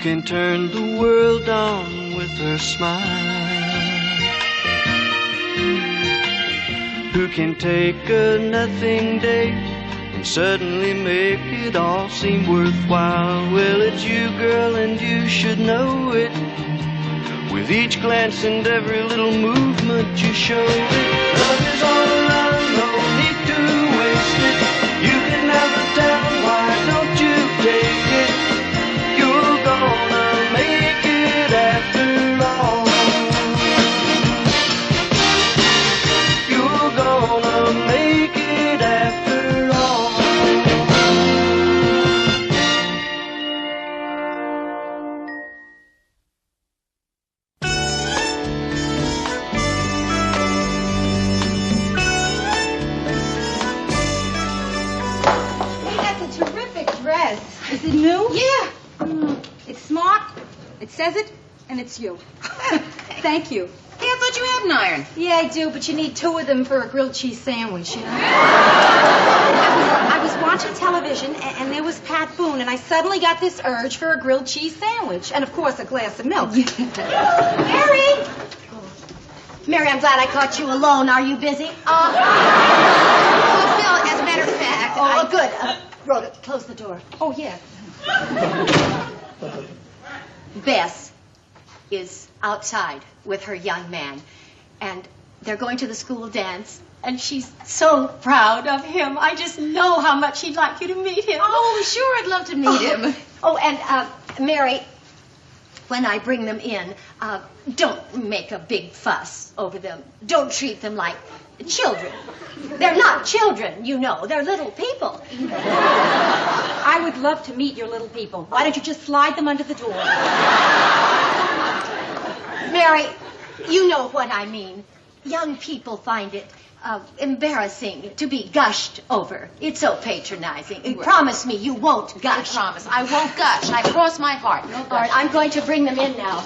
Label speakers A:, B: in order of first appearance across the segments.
A: can turn the world on with her smile, who can take a nothing day and suddenly make it all seem worthwhile. Well, it's you, girl, and you should know it. With each glance and every little movement you show it. Love is all around, no need to waste it. You can have the town, why don't you take it? You're gonna make it after all. You're gonna make it after all.
B: Is it new?
C: Yeah.
B: It's smart, it says it, and it's you. Thank you.
C: Hey, I thought you had an iron.
B: Yeah, I do, but you need 2 of them for a grilled cheese sandwich, you know? I was watching television, and there was Pat Boone, and I suddenly got this urge for a grilled cheese sandwich. And, of course, a glass of milk.
D: Mary! Mary, I'm glad I caught you alone. Are you busy?
C: Well, Phil, as a matter of fact,
D: Good. Rhoda, close the door.
B: Oh, yes.
D: Bess is outside with her young man, and they're going to the school dance, and she's so proud of him. I just know how much she'd like you to meet him.
C: Oh, sure, I'd love to meet him.
D: Oh, and, Mary, when I bring them in, don't make a big fuss over them. Don't treat them like children. They're not children, you know. They're little people.
B: I would love to meet your little people. Why don't you just slide them under the door?
D: Mary, you know what I mean. Young people find it embarrassing to be gushed over. It's so patronizing.
C: Right.
D: Promise me you won't gush.
C: I promise. I won't gush. I cross my heart. No gush.
D: All right, I'm going to bring them in now.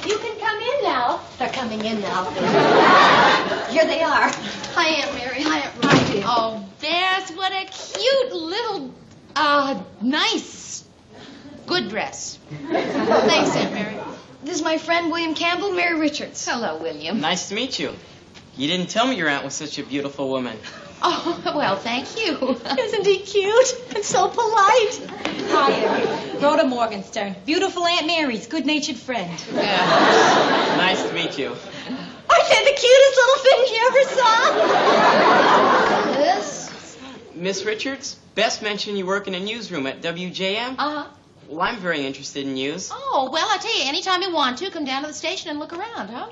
D: You can come in now. They're coming in now. Here they are.
C: Hi, Aunt Mary. Hi, Aunt
D: Hi, dear.
C: Oh, Bess, what a cute little, nice, good dress. Thanks, Aunt Mary. This is my friend, William Campbell, Mary Richards. Hello, William.
E: Nice to meet you. You didn't tell me your aunt was such a beautiful woman.
C: Oh, well, thank you.
D: Isn't he cute and so polite?
B: Hi, Rhoda Morgenstern. Beautiful Aunt Mary's good-natured friend.
C: Yeah.
E: Nice to meet you.
D: Aren't they the cutest little things you ever saw?
C: This?
E: Miss Richards, Bess mentioned you work in a newsroom at WJM.
C: Uh-huh.
E: Well, I'm very interested in news.
C: Oh, well, I tell you, anytime you want to, come down to the station and look around, huh?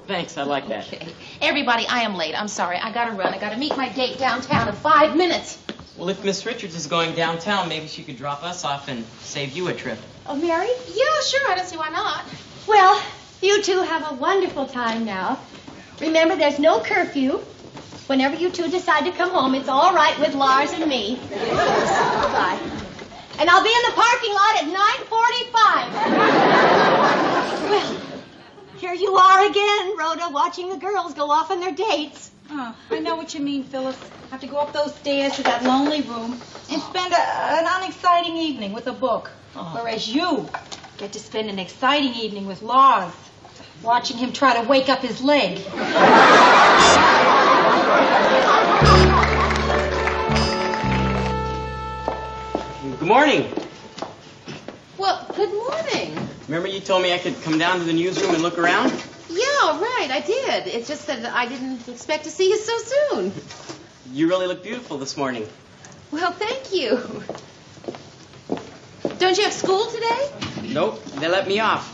E: Thanks, I like that.
C: Okay. Everybody, I am late. I'm sorry. I gotta run. I gotta meet my date downtown in 5 minutes.
E: Well, if Miss Richards is going downtown, maybe she could drop us off and save you a trip.
D: Oh, Mary?
C: Yeah, sure. I don't see why not.
D: Well, you two have a wonderful time now. Remember, there's no curfew. Whenever you two decide to come home, it's all right with Lars and me. Bye. And I'll be in the parking lot at 9:45. Well, here you are again, Rhoda, watching the girls go off on their dates.
B: Oh, I know what you mean, Phyllis. Have to go up those stairs to that lonely room and spend an unexciting evening with a book. Whereas you get to spend an exciting evening with Lars, watching him try to wake up his leg.
E: Good morning.
C: Well, good morning.
E: Remember you told me I could come down to the newsroom and look around?
C: Yeah, right, I did. It's just that I didn't expect to see you so soon.
E: You really look beautiful this morning.
C: Well, thank you. Don't you have school today?
E: Nope, they let me off.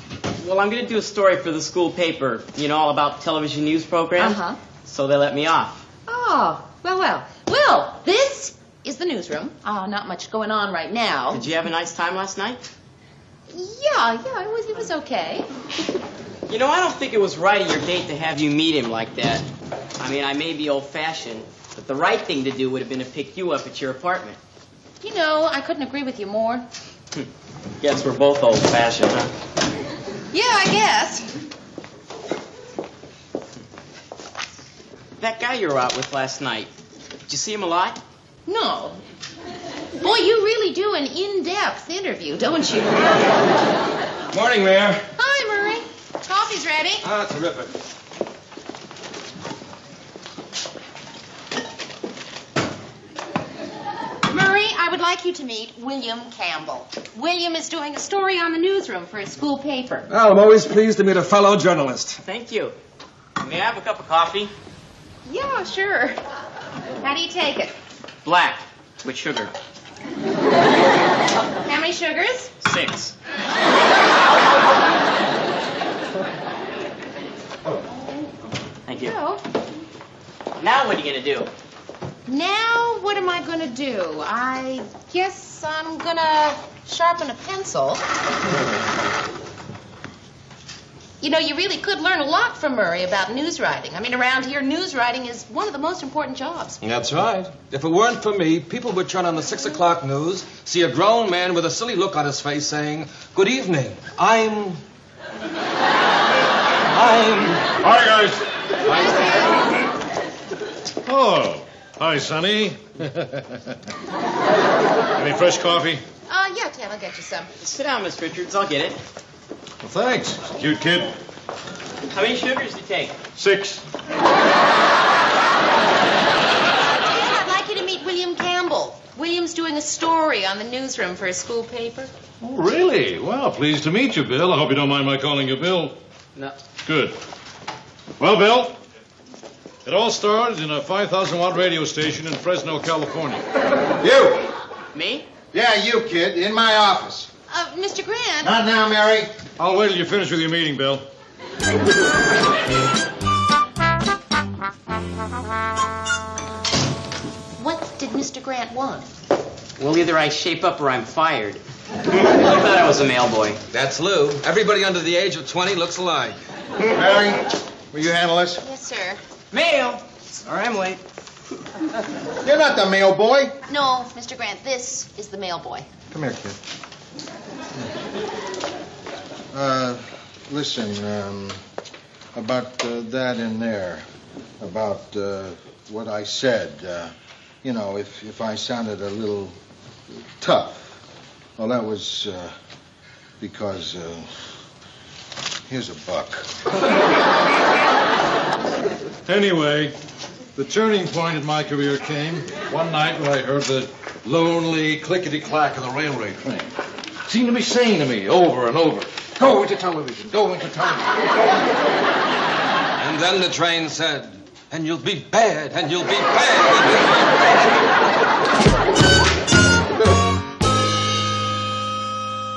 E: Well, I'm going to do a story for the school paper, you know, all about television news programs.
C: Uh-huh.
E: So they let me off.
C: Oh, well. Well, this is the newsroom. Not much going on right now.
E: Did you have a nice time last night?
C: Yeah, it was okay.
E: You know, I don't think it was right of your date to have you meet him like that. I mean, I may be old-fashioned, but the right thing to do would have been to pick you up at your apartment.
C: You know, I couldn't agree with you more.
E: Guess we're both old-fashioned, huh?
C: Yeah, I guess.
E: That guy you were out with last night, did you see him a lot?
C: No.
F: Boy, you really do an in-depth interview, don't you?
G: Morning, Mayor.
F: Hi, Murray. Coffee's ready.
G: Ah, terrific.
F: Murray, I would like you to meet William Campbell. William is doing a story on the newsroom for his school paper.
G: Well, I'm always pleased to meet a fellow journalist.
E: Thank you. May I have a cup of coffee?
F: Yeah, sure. How do you take it?
E: Black, with sugar.
F: How many sugars?
E: 6. Thank you.
F: No.
E: Now what are you going to do?
F: Now, what am I going to do? I guess I'm going to sharpen a pencil. You know, you really could learn a lot from Murray about news writing. I mean, around here, news writing is one of the most important jobs.
G: That's right. If it weren't for me, people would turn on the 6 o'clock news, see a grown man with a silly look on his face saying, "Good evening, I'm...
H: Hi, guys. Oh, hi, Sonny. Any fresh coffee?
F: Yeah, Ted, I'll get you some.
E: Sit down, Miss Richards. I'll get it.
H: Well, thanks. Cute kid.
E: How many sugars do you take?
H: 6.
F: Ted, I'd like you to meet William Campbell. William's doing a story on the newsroom for his school paper.
H: Oh, really? Well, pleased to meet you, Bill. I hope you don't mind my calling you Bill.
E: No.
H: Good. Well, Bill, it all started in a 5,000-watt radio station in Fresno, California.
I: You!
E: Me?
I: Yeah, you, kid, in my office.
F: Mr. Grant.
I: Not now, Mary.
H: I'll wait till you finish with your meeting, Bill.
F: What did Mr. Grant want?
E: Well, either I shape up or I'm fired. I thought I was a mail boy.
G: That's Lou. Everybody under the age of 20 looks alike.
I: Mary, will you handle this?
F: Yes, sir.
E: Mail! Sorry, I'm late.
I: You're not the mail boy.
F: No, Mr. Grant, this is the mail boy.
I: Come here, kid. Listen, about that in there, about what I said, you know, if I sounded a little tough, well, that was because, here's a buck.
H: Anyway, the turning point in my career came one night when I heard the lonely clickety-clack of the railway train. It seemed to be saying to me over and over, "Go into television, go into television."
G: And then the train said, "And you'll be bad, and you'll be bad."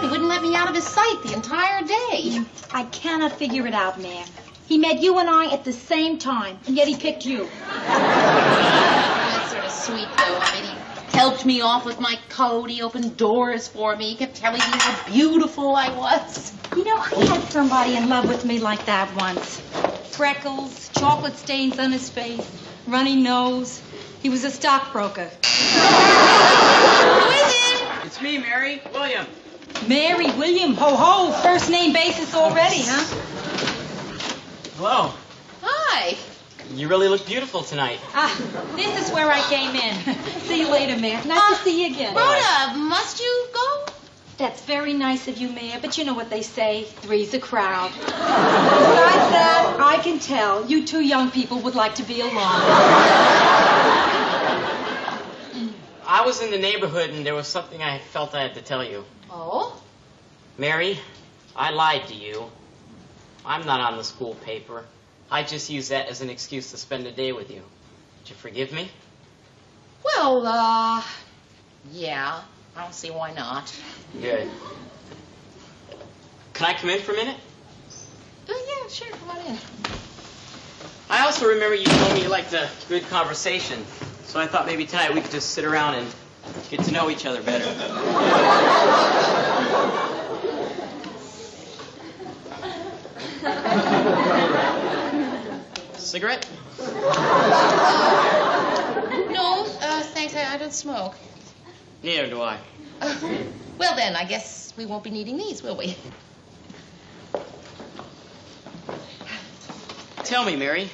F: He wouldn't let me out of his sight the entire day.
B: I cannot figure it out, ma'am. He met you and I at the same time, and yet he picked you.
F: That's sort of sweet, though. I mean, he helped me off with my coat. He opened doors for me. He kept telling me how beautiful I was.
B: You know, I had somebody in love with me like that once. Freckles, chocolate stains on his face, runny nose. He was a stockbroker.
F: Who is it?
E: It's me, Mary. William.
B: Mary, William, ho-ho, first name basis already, huh?
E: Hello.
F: Hi.
E: You really look beautiful tonight.
B: This is where I came in. See you later, Mayor. Nice to see you again.
F: Rhoda, must you go?
B: That's very nice of you, Mayor, but you know what they say, three's a crowd. Besides that, I can tell you two young people would like to be alone.
E: I was in the neighborhood and there was something I felt I had to tell you.
F: Oh?
E: Mary, I lied to you. I'm not on the school paper. I just used that as an excuse to spend a day with you. Did you forgive me?
F: Well, yeah. I don't see why not.
E: Good. Can I come in for a minute?
F: Yeah, sure. Come on in.
E: I also remember you told me you liked a good conversation. So I thought maybe tonight we could just sit around and get to know each other better. Cigarette?
F: No, thanks. I don't smoke.
E: Neither do I.
F: Well, then, I guess we won't be needing these, will we?
E: Tell me, Mary,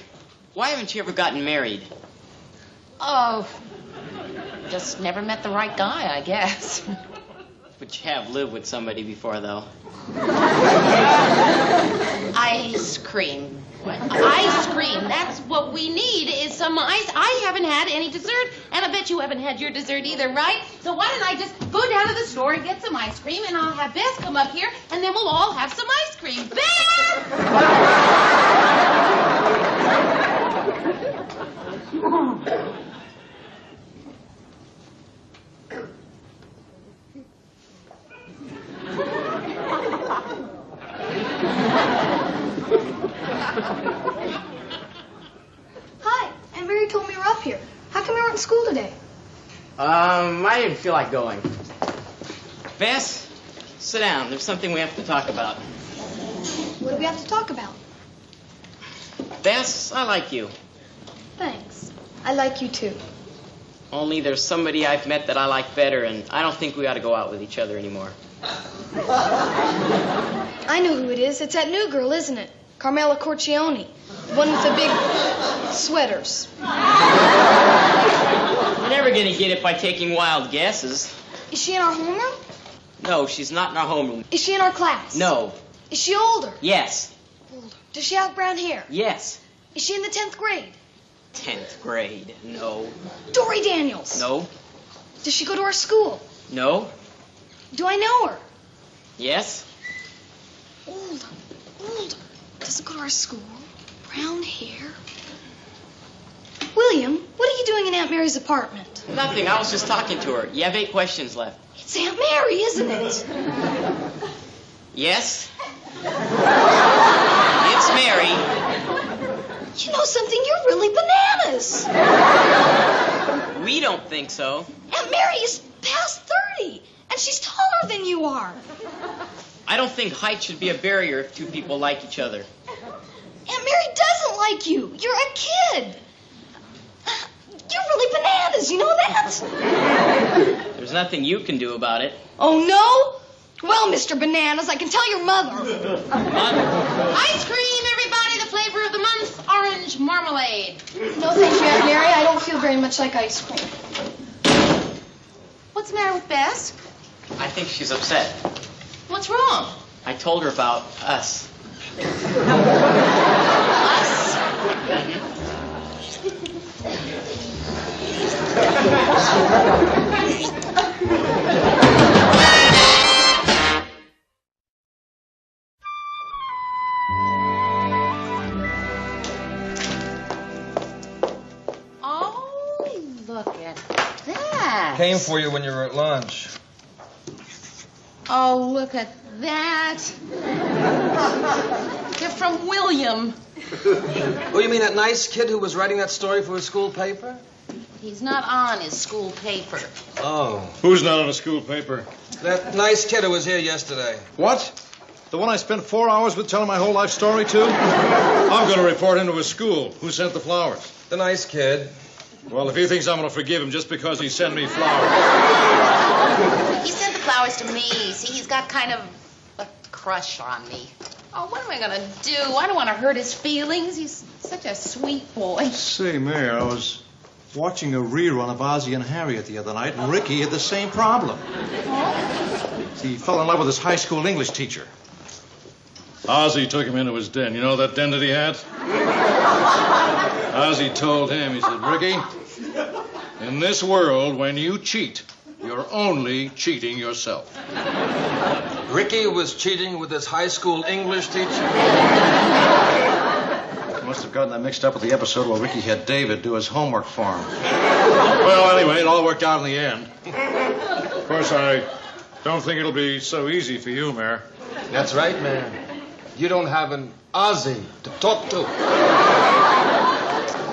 E: why haven't you ever gotten married?
F: Oh, just never met the right guy, I guess.
E: But you have lived with somebody before, though.
F: Ice cream. Ice cream. That's what we need is some ice. I haven't had any dessert, and I bet you haven't had your dessert either, right? So why don't I just go down to the store and get some ice cream, and I'll have Bess come up here, and then we'll all have some ice cream. Bess!
C: Hi, Aunt Mary told me you're up here. How come you weren't in school today?
E: I didn't feel like going. Bess, sit down. There's something we have to talk about.
C: What do we have to talk about?
E: Bess, I like you.
C: Thanks. I like you too.
E: Only there's somebody I've met that I like better, and I don't think we ought to go out with each other anymore.
C: I know who it is. It's that new girl, isn't it? Carmela Corcione. The one with the big sweaters.
E: You're never going to get it by taking wild guesses.
C: Is she in our homeroom?
E: No, she's not in our homeroom.
C: Is she in our class?
E: No.
C: Is she older?
E: Yes.
C: Older. Does she have brown hair?
E: Yes.
C: Is she in the 10th grade?
E: 10th grade. No.
C: Dory Daniels.
E: No.
C: Does she go to our school?
E: No.
C: Do I know her?
E: Yes.
C: Older. Doesn't go to our school. Brown hair. William, what are you doing in Aunt Mary's apartment?
E: Nothing. I was just talking to her. You have 8 questions left.
C: It's Aunt Mary, isn't it?
E: Yes. It's Mary.
C: You know something? You're really bananas.
E: We don't think so.
C: Aunt Mary is past 30, and she's taller than you are.
E: I don't think height should be a barrier if two people like each other.
C: Aunt Mary doesn't like you. You're a kid. You're really bananas, you know that?
E: There's nothing you can do about it.
C: Oh, no? Well, Mr. Bananas, I can tell your mother.
F: Ice cream, everybody. The flavor of the month, orange marmalade.
C: No, thank you, Aunt Mary. I don't feel very much like ice cream.
F: What's the matter with Bess?
E: I think she's upset.
F: What's wrong?
E: I told her about us.
F: Us? Oh, look at that.
G: Came for you when you were at lunch.
F: Oh, look at that. They're from William.
G: Oh, you mean that nice kid who was writing that story for his school paper?
F: He's not on his school paper.
G: Oh.
H: Who's not on a school paper?
G: That nice kid who was here yesterday.
H: What? The one I spent 4 hours with telling my whole life story to? I'm going to report him to his school. Who sent the flowers?
G: The nice kid.
H: Well, if he thinks I'm going to forgive him just because he sent me flowers.
F: He sent the flowers to me. See, he's got kind of a crush on me. Oh, what am I going to do? I don't want to hurt his feelings. He's such a sweet boy.
J: Say, Mayor, I was watching a rerun of Ozzie and Harriet the other night, and Ricky had the same problem. He fell in love with his high school English teacher.
H: Ozzie took him into his den. You know that den that he had? Ozzie told him, he said, Ricky, in this world, when you cheat, you're only cheating yourself.
G: Ricky was cheating with his high school English teacher.
J: Must have gotten that mixed up with the episode where Ricky had David do his homework for him.
H: Well, anyway, it all worked out in the end. Of course, I don't think it'll be so easy for you, Mayor.
G: That's right, man. You don't have an Ozzie to talk to.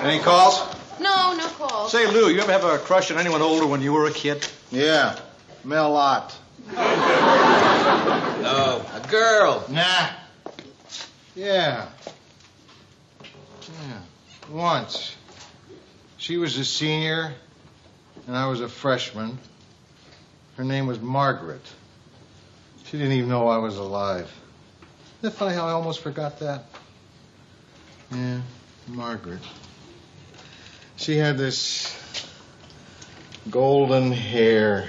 J: Any calls?
F: No calls.
J: Say, Lou, you ever have a crush on anyone older when you were a kid?
I: Yeah, Mel Ott.
G: No, a girl.
I: Nah. Yeah, once. She was a senior, and I was a freshman. Her name was Margaret. She didn't even know I was alive. Isn't it funny how I almost forgot that? Yeah, Margaret. She had this golden hair,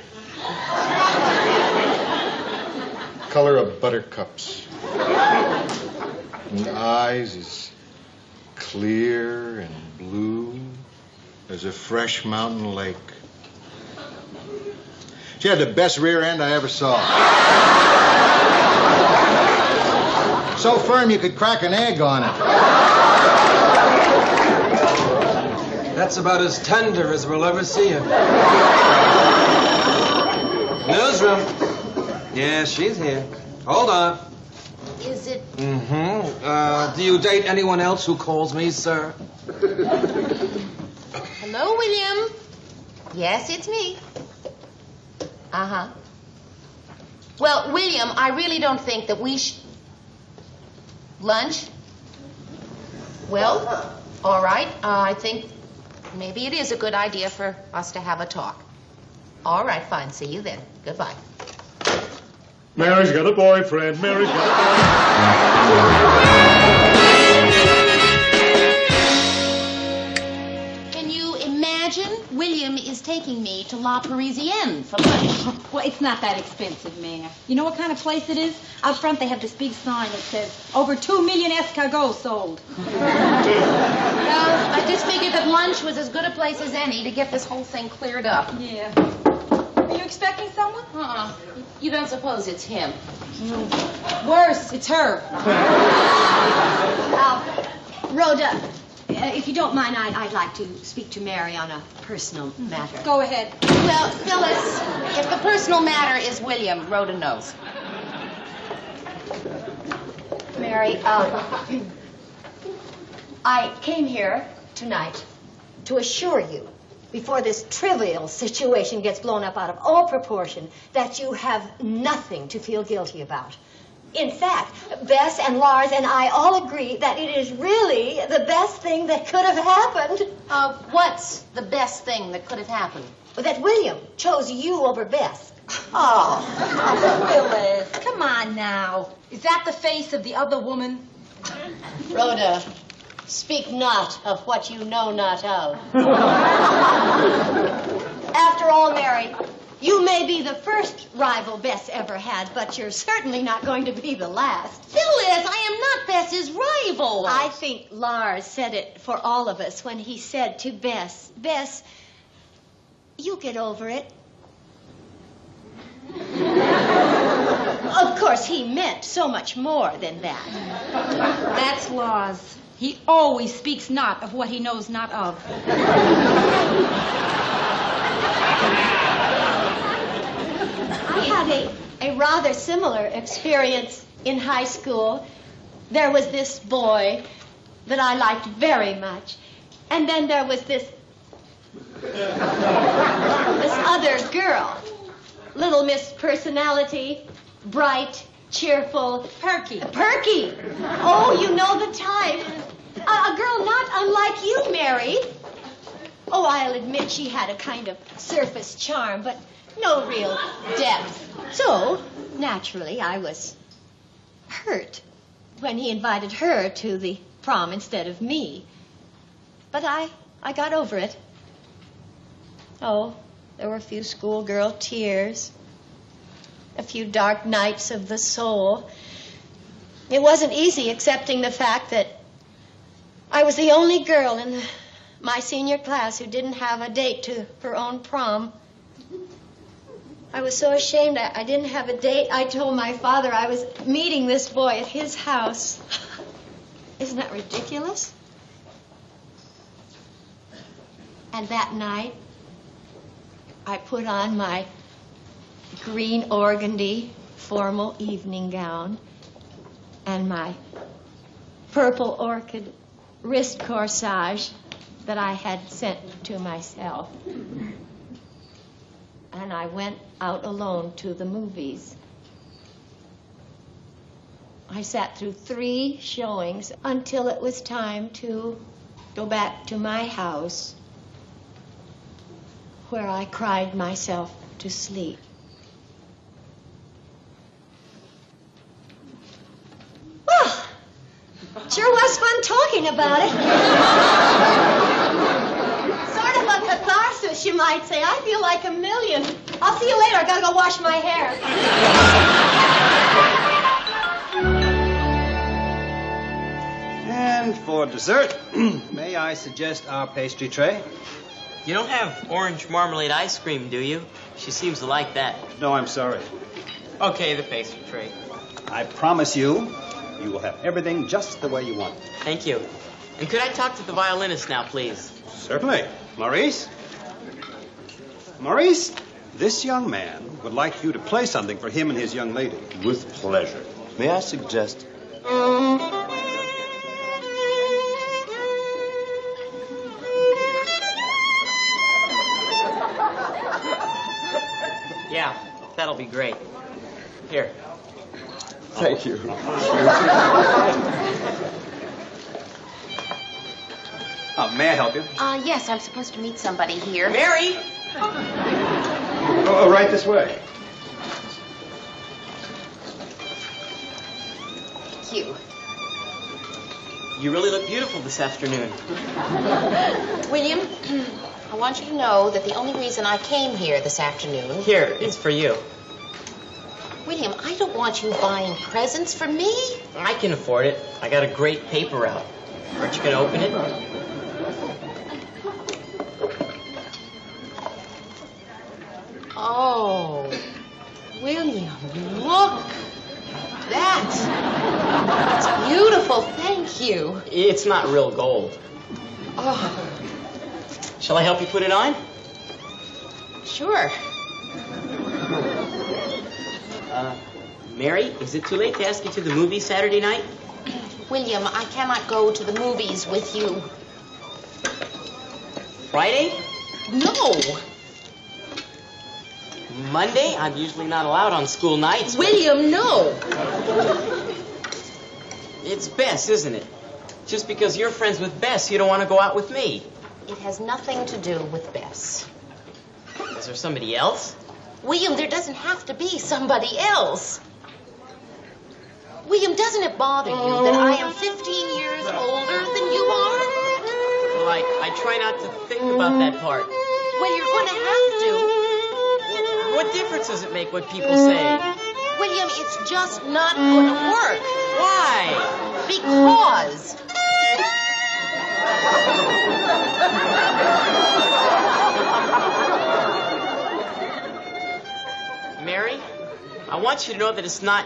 I: color of buttercups, and eyes as clear and blue as a fresh mountain lake. She had the best rear end I ever saw. So firm you could crack an egg on it.
G: That's about as tender as we'll ever see her. Newsroom. Yeah, she's here. Hold on.
F: Is it?
G: Mm-hmm. Do you date anyone else who calls me sir?
F: Hello, William. Yes, it's me. Uh-huh. Well, William, I really don't think that we Lunch? Well, all right. I think maybe it is a good idea for us to have a talk. All right, fine. See you then. Goodbye.
K: Mary's got a boyfriend. Mary's got a boyfriend.
F: Can you imagine? William is taking me to La Parisienne for lunch.
B: Well, it's not that expensive, Mayor. You know what kind of place it is? Out front they have this big sign that says, over 2 million escargots sold.
F: Well, I just figured that lunch was as good a place as any to get this whole thing cleared up.
B: Yeah. Are you expecting someone?
F: You don't suppose it's him?
B: Worse, it's her.
D: Rhoda, if you don't mind, I'd like to speak to Mary on a personal matter.
B: Go ahead.
F: Well, Phyllis, if the personal matter is William, Rhoda knows.
D: Mary, I came here tonight to assure you, before this trivial situation gets blown up out of all proportion, that you have nothing to feel guilty about. In fact, Bess and Lars and I all agree that it is really the best thing that could have happened.
F: What's the best thing that could have happened?
D: That William chose you over Bess.
B: Oh, Phyllis, come on now. Is that the face of the other woman?
D: Rhoda, speak not of what you know not of. After all, Mary, you may be the first rival Bess ever had, but you're certainly not going to be the last.
F: Phyllis, I am not Bess's rival.
D: I think Lars said it for all of us when he said to Bess, Bess, you get over it. Of course, he meant so much more than that.
B: That's Lars. He always speaks not of what he knows not of.
D: I had a rather similar experience in high school. There was this boy that I liked very much. And then there was this other girl. Little Miss Personality, bright, cheerful.
B: Perky.
D: Perky. Oh, you know the type. A girl not unlike you, Mary. Oh, I'll admit she had a kind of surface charm, but no real depth. So, naturally, I was hurt when he invited her to the prom instead of me. But I got over it. Oh, there were a few schoolgirl tears, a few dark nights of the soul. It wasn't easy accepting the fact that I was the only girl in my senior class who didn't have a date to her own prom. I was so ashamed I didn't have a date. I told my father I was meeting this boy at his house. Isn't that ridiculous? And that night, I put on my green organdy formal evening gown and my purple orchid wrist corsage that I had sent to myself. And I went out alone to the movies. I sat through 3 showings until it was time to go back to my house, where I cried myself to sleep. Well, sure was fun talking about it. Sort of a catharsis, you might might say. I feel like a million. I'll see you later. I gotta go wash my hair.
L: And for dessert, may I suggest our pastry tray?
E: You don't have orange marmalade ice cream, do you? She seems to like that.
L: No, I'm sorry.
E: Okay, the pastry tray.
L: I promise you, you will have everything just the way you want it.
E: Thank you. And could I talk to the violinist now, please?
L: Certainly. Maurice? Maurice, this young man would like you to play something for him and his young lady.
M: With pleasure. May I suggest...
E: Yeah, that'll be great. Here.
M: Thank you.
L: May I help you?
F: Yes, I'm supposed to meet somebody here.
E: Mary!
L: Oh, right this way.
F: Thank you.
E: You really look beautiful this afternoon.
F: William, I want you to know that the only reason I came here this afternoon...
E: Here, it's for you.
F: William, I don't want you buying presents for me.
E: I can afford it. I got a great paper route. Aren't you going to open it?
F: Oh, William, look. That's beautiful. Thank you.
E: It's not real gold.
F: Oh,
E: Shall I help you put it on?
F: sure.
E: Mary, is it too late to ask you to the movies Saturday night?
F: William, I cannot go to the movies with you.
E: Friday?
F: No.
E: Monday? I'm usually not allowed on school nights.
F: William, no.
E: It's Bess, isn't it? Just because you're friends with Bess, you don't want to go out with me.
F: It has nothing to do with Bess.
E: Is there somebody else?
F: William, there doesn't have to be somebody else. William, doesn't it bother you that I am 15 years older than you are?
E: Well, I try not to think about that part.
F: Well, you're going to have to.
E: What difference does it make what people say?
F: William, it's just not going to work.
E: Why?
F: Because.
E: Mary, I want you to know that it's not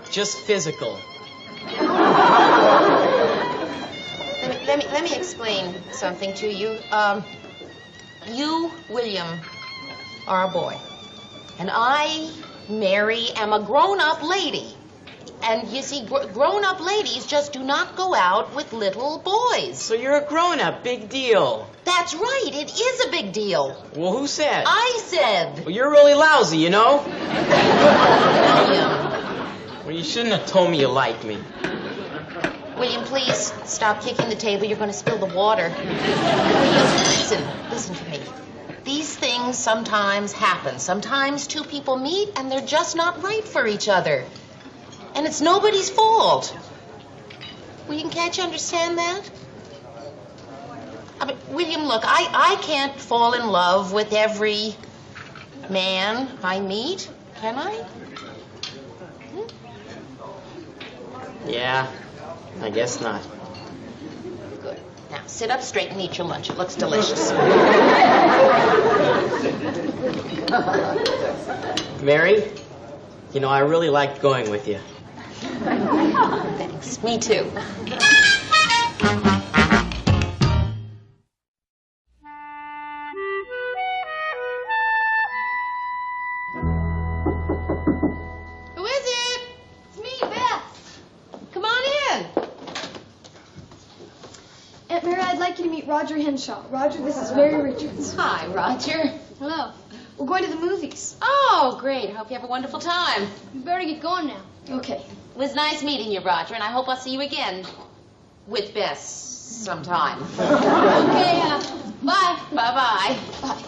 E: just physical.
F: Let me explain something to you. You, William, are a boy. And I, Mary, am a grown-up lady. And you see, grown-up ladies just do not go out with little boys.
E: So you're a grown-up, big deal.
F: That's right, it is a big deal.
E: Well, who said?
F: I said.
E: Well, you're really lousy, you know?
F: William.
E: Well, you shouldn't have told me you liked me.
F: William, please stop kicking the table. You're going to spill the water. William, listen to me. These things sometimes happen. Sometimes two people meet and they're just not right for each other. And it's nobody's fault. William, can't you understand that? I mean, William, look, I can't fall in love with every man I meet, can I?
E: Yeah, I guess not.
F: Good. Now, sit up straight and eat your lunch. It looks delicious.
E: Mary, you know, I really liked going with you.
F: Thanks. Me too.
C: Who is it? It's me, Beth. Come on in.
N: Aunt Mary, I'd like you to meet Roger Henshaw. Roger, this is Mary Richards.
C: Hi, Roger.
N: Hello. We're going to the movies.
C: Oh, great. Hope you have a wonderful time.
N: We better get going now. Okay.
C: It was nice meeting you, Roger, and I hope I'll see you again with Bess sometime.
N: Okay, bye.
C: Bye-bye.
N: Bye.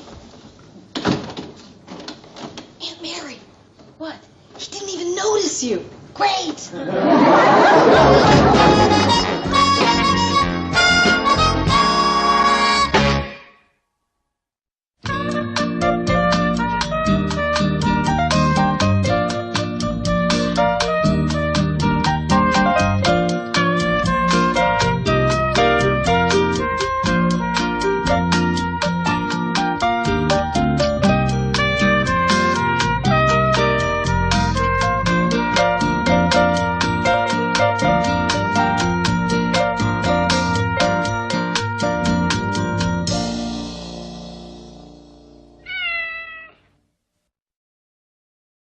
C: Aunt Mary. What? He didn't even notice you. Great.